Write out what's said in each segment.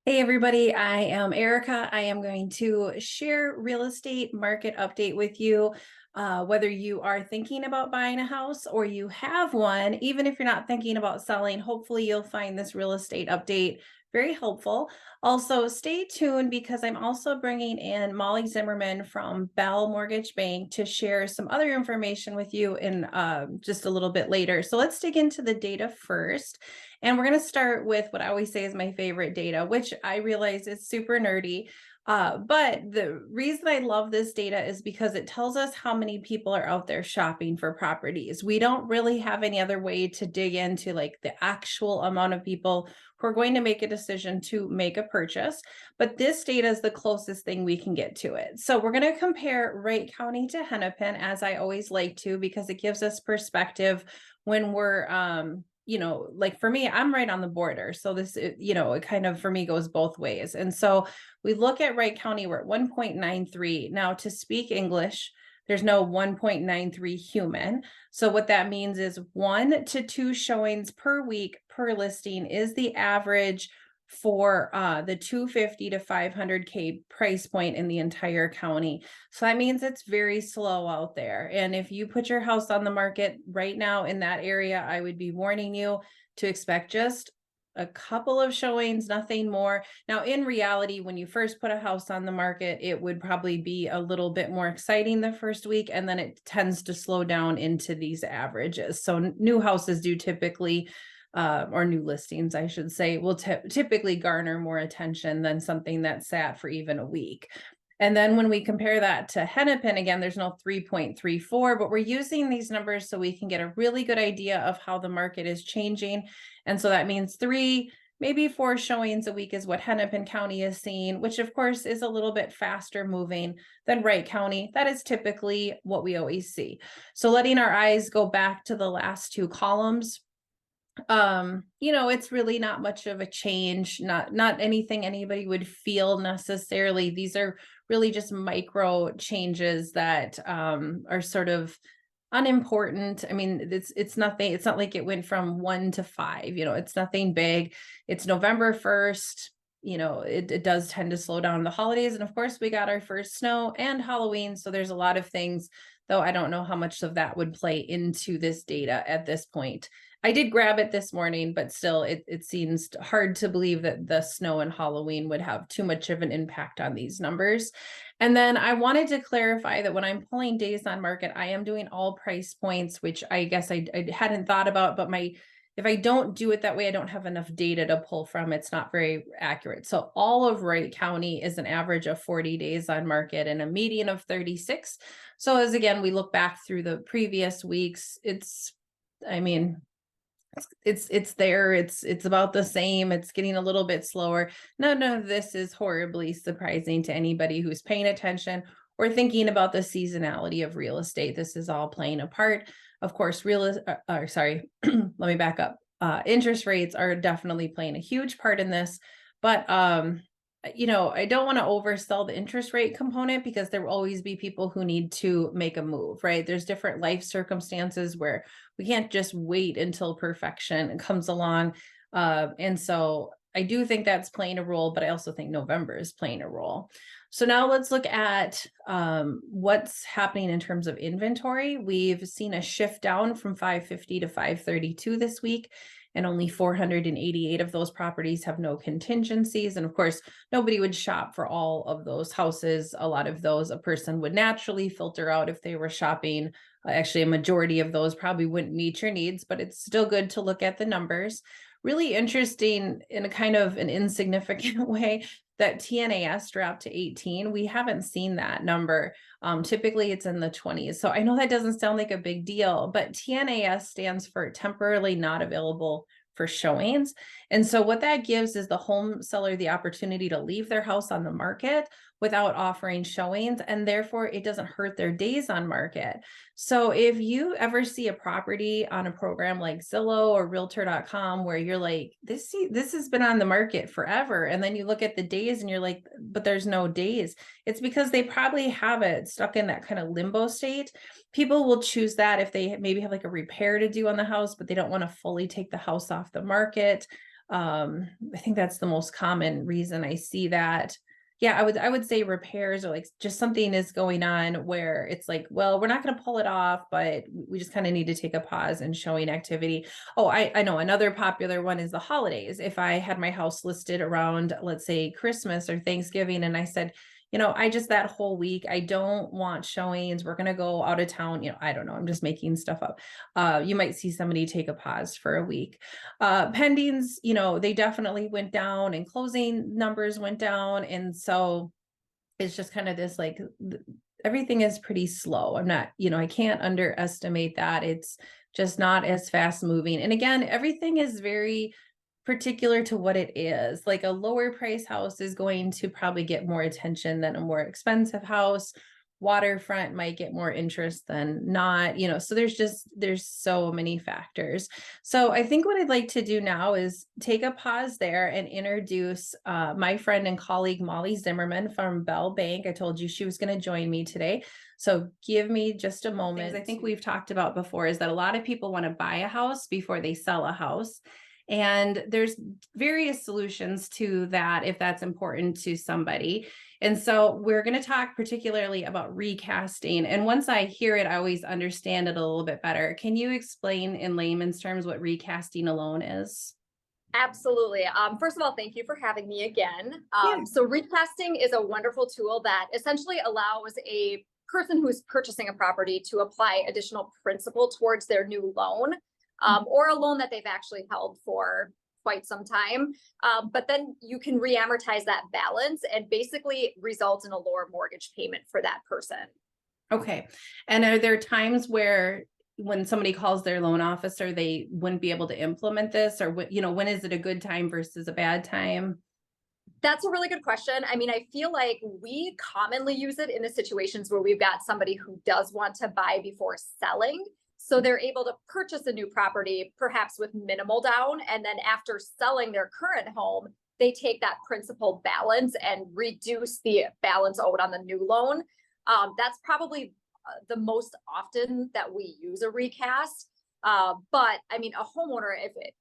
Hey everybody, I am Erica. I am going to share real estate market update with you. Whether you are thinking about buying a house or you have one, even if you're not thinking about selling, hopefully you'll find this real estate update very helpful. Also, stay tuned because I'm also bringing in Molly Zimmerman from Bell Mortgage Bank to share some other information with you in just a little bit later. So let's dig into the data first. And we're going to start with what I always say is my favorite data, which I realize is super nerdy. But the reason I love this data is because it tells us how many people are out there shopping for properties. We don't really have any other way to dig into like the actual amount of people who are going to make a decision to make a purchase. But this data is the closest thing we can get to it. So we're going to compare Wright County to Hennepin, as I always like to, because it gives us perspective when we're like for me, I'm right on the border. So it kind of for me goes both ways. And so we look at Wright County, we're at 1.93. Now, to speak English, there's no 1.93 human. So what that means is 1 to 2 showings per week per listing is the average for the 250 to 500K price point in the entire county. So that means it's very slow out there. And if you put your house on the market right now in that area, I would be warning you to expect just a couple of showings, nothing more. Now, in reality, when you first put a house on the market, it would probably be a little bit more exciting the first week, and then it tends to slow down into these averages. So new houses do typically or new listings, I should say, will typically garner more attention than something that sat for even a week. And then when we compare that to Hennepin, again, there's no 3.34, but we're using these numbers so we can get a really good idea of how the market is changing. And so that means 3, maybe 4 showings a week is what Hennepin County is seeing, which of course is a little bit faster moving than Wright County. That is typically what we always see. So letting our eyes go back to the last 2 columns, it's really not much of a change, not anything anybody would feel necessarily. These are really just micro changes that are sort of unimportant. I mean, it's nothing, it's not like it went from 1 to 5, it's nothing big. It's November 1st. It does tend to slow down the holidays. And of course, we got our first snow and Halloween. So there's a lot of things, though I don't know how much of that would play into this data at this point. I did grab it this morning, but still, it seems hard to believe that the snow and Halloween would have too much of an impact on these numbers. And then I wanted to clarify that when I'm pulling days on market, I am doing all price points, which I guess I hadn't thought about, but if I don't do it that way, I don't have enough data to pull from. It's not very accurate. So all of Wright County is an average of 40 days on market and a median of 36. So as again, we look back through the previous weeks, I mean, it's there, it's about the same. It's getting a little bit slower. None of this is horribly surprising to anybody who's paying attention or thinking about the seasonality of real estate. This is all playing a part. Of course, let me back up. Interest rates are definitely playing a huge part in this, but I don't want to oversell the interest rate component because there will always be people who need to make a move, right? There's different life circumstances where we can't just wait until perfection comes along. And so I do think that's playing a role, but I also think November is playing a role. So now let's look at what's happening in terms of inventory. We've seen a shift down from 550 to 532 this week, and only 488 of those properties have no contingencies. And of course, nobody would shop for all of those houses. A lot of those a person would naturally filter out if they were shopping. Actually, a majority of those probably wouldn't meet your needs, but it's still good to look at the numbers. Really interesting in a kind of an insignificant way that TNAS dropped to 18. We haven't seen that number. Typically it's in the 20s. So I know that doesn't sound like a big deal, but TNAS stands for temporarily not available for showings. And so what that gives is the home seller the opportunity to leave their house on the market without offering showings, and therefore it doesn't hurt their days on market. So if you ever see a property on a program like Zillow or realtor.com where you're like, this has been on the market forever, and then you look at the days and you're like, but there's no days, it's because they probably have it stuck in that kind of limbo state. People will choose that if they maybe have like a repair to do on the house, but they don't want to fully take the house off the market. I think that's the most common reason I see that. Yeah, I would say repairs, or like just something is going on where it's like, well, we're not going to pull it off, but we just kind of need to take a pause in showing activity. Oh, I know another popular one is the holidays. If I had my house listed around, let's say, Christmas or Thanksgiving, and I said, I just that whole week, I don't want showings. We're going to go out of town. I don't know. I'm just making stuff up. You might see somebody take a pause for a week. Pendings, they definitely went down, and closing numbers went down. And so it's just kind of this like, everything is pretty slow. I can't underestimate that. It's just not as fast moving. And again, everything is very particular to what it is. Like a lower price house is going to probably get more attention than a more expensive house. Waterfront might get more interest than not, so there's so many factors. So I think what I'd like to do now is take a pause there and introduce my friend and colleague, Molly Zimmerman from Bell Bank. I told you she was going to join me today. So give me just a moment. Things I think we've talked about before is that a lot of people want to buy a house before they sell a house. And there's various solutions to that if that's important to somebody. And so we're going to talk particularly about recasting. And once I hear it, I always understand it a little bit better. Can you explain in layman's terms what recasting a loan is? Absolutely. First of all, thank you for having me again. Yeah. So recasting is a wonderful tool that essentially allows a person who is purchasing a property to apply additional principal towards their new loan, or a loan that they've actually held for quite some time. But then you can re-amortize that balance and basically result in a lower mortgage payment for that person. Okay. And are there times where when somebody calls their loan officer, they wouldn't be able to implement this, or when is it a good time versus a bad time? That's a really good question. I mean, I feel like we commonly use it in the situations where we've got somebody who does want to buy before selling. So they're able to purchase a new property, perhaps with minimal down. And then after selling their current home, they take that principal balance and reduce the balance owed on the new loan. That's probably the most often that we use a recast. But I mean, a homeowner,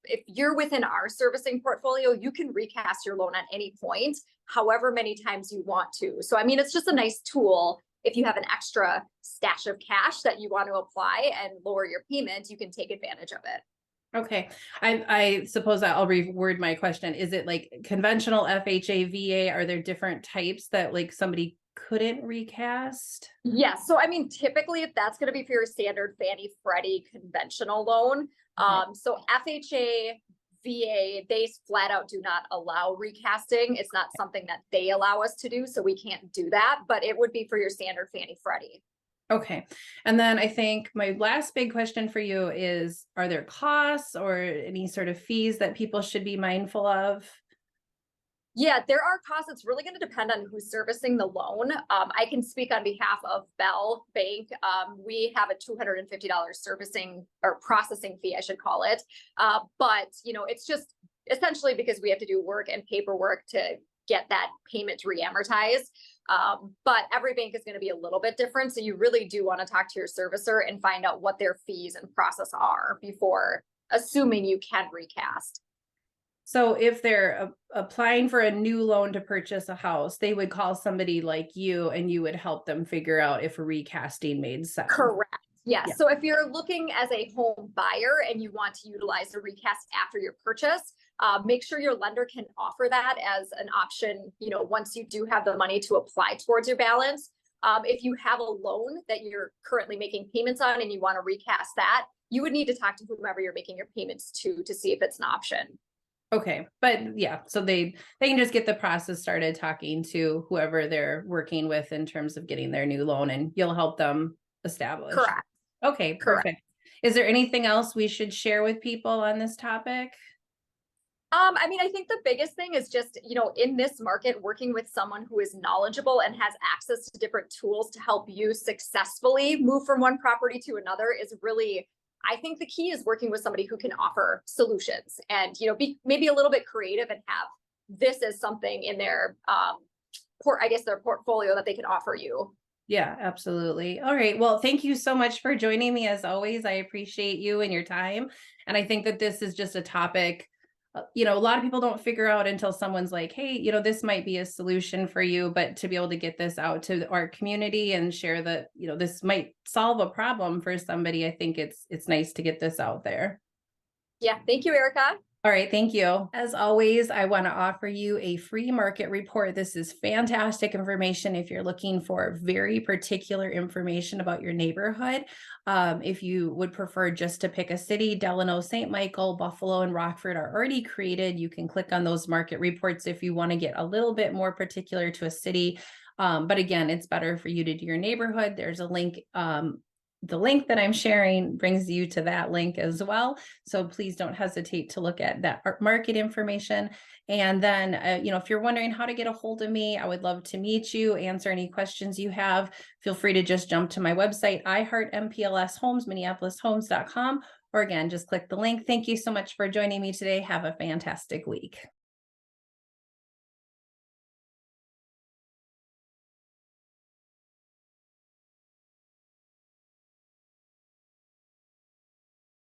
if you're within our servicing portfolio, you can recast your loan at any point, however many times you want to. So, I mean, it's just a nice tool. If you have an extra stash of cash that you want to apply and lower your payment, you can take advantage of it. Okay. I suppose I'll reword my question. Is it like conventional FHA, VA? Are there different types that like somebody couldn't recast? Yes. So, I mean, typically, if that's going to be for your standard Fannie Freddie conventional loan, so FHA, VA, they flat out do not allow recasting. It's not something that they allow us to do, so we can't do that, but it would be for your standard Fannie Freddie. Okay. And then I think my last big question for you is, are there costs or any sort of fees that people should be mindful of? Yeah, there are costs. It's really going to depend on who's servicing the loan. I can speak on behalf of Bell Bank. We have a $250 servicing or processing fee, I should call it. But, it's just essentially because we have to do work and paperwork to get that payment re-amortized. But every bank is going to be a little bit different. So you really do want to talk to your servicer and find out what their fees and process are before assuming you can recast. So if they're applying for a new loan to purchase a house, they would call somebody like you and you would help them figure out if a recasting made sense. Correct. Yes. Yeah. So if you're looking as a home buyer and you want to utilize the recast after your purchase, make sure your lender can offer that as an option, once you do have the money to apply towards your balance. If you have a loan that you're currently making payments on and you want to recast that, you would need to talk to whomever you're making your payments to see if it's an option. Okay. But yeah, so they can just get the process started talking to whoever they're working with in terms of getting their new loan, and you'll help them establish. Correct. Okay, perfect. Correct. Is there anything else we should share with people on this topic? I mean, I think the biggest thing is just, in this market, working with someone who is knowledgeable and has access to different tools to help you successfully move from one property to another is really, I think the key is working with somebody who can offer solutions and, be maybe a little bit creative and have this as something in their, their portfolio that they can offer you. Yeah, absolutely. All right. Well, thank you so much for joining me as always. I appreciate you and your time. And I think that this is just a topic a lot of people don't figure out until someone's like, hey, this might be a solution for you, but to be able to get this out to our community and share that, this might solve a problem for somebody, I think it's nice to get this out there. Yeah. Thank you, Erica. All right, thank you. As always, I want to offer you a free market report. This is fantastic information if you're looking for very particular information about your neighborhood. If you would prefer just to pick a city, Delano, St. Michael, Buffalo, and Rockford are already created. You can click on those market reports if you want to get a little bit more particular to a city. But again, it's better for you to do your neighborhood. There's a link. The link that I'm sharing brings you to that link as well. So please don't hesitate to look at that market information. And then, if you're wondering how to get a hold of me, I would love to meet you, answer any questions you have. Feel free to just jump to my website, iHeartMPLSHomes, MinneapolisHomes.com, or again, just click the link. Thank you so much for joining me today. Have a fantastic week.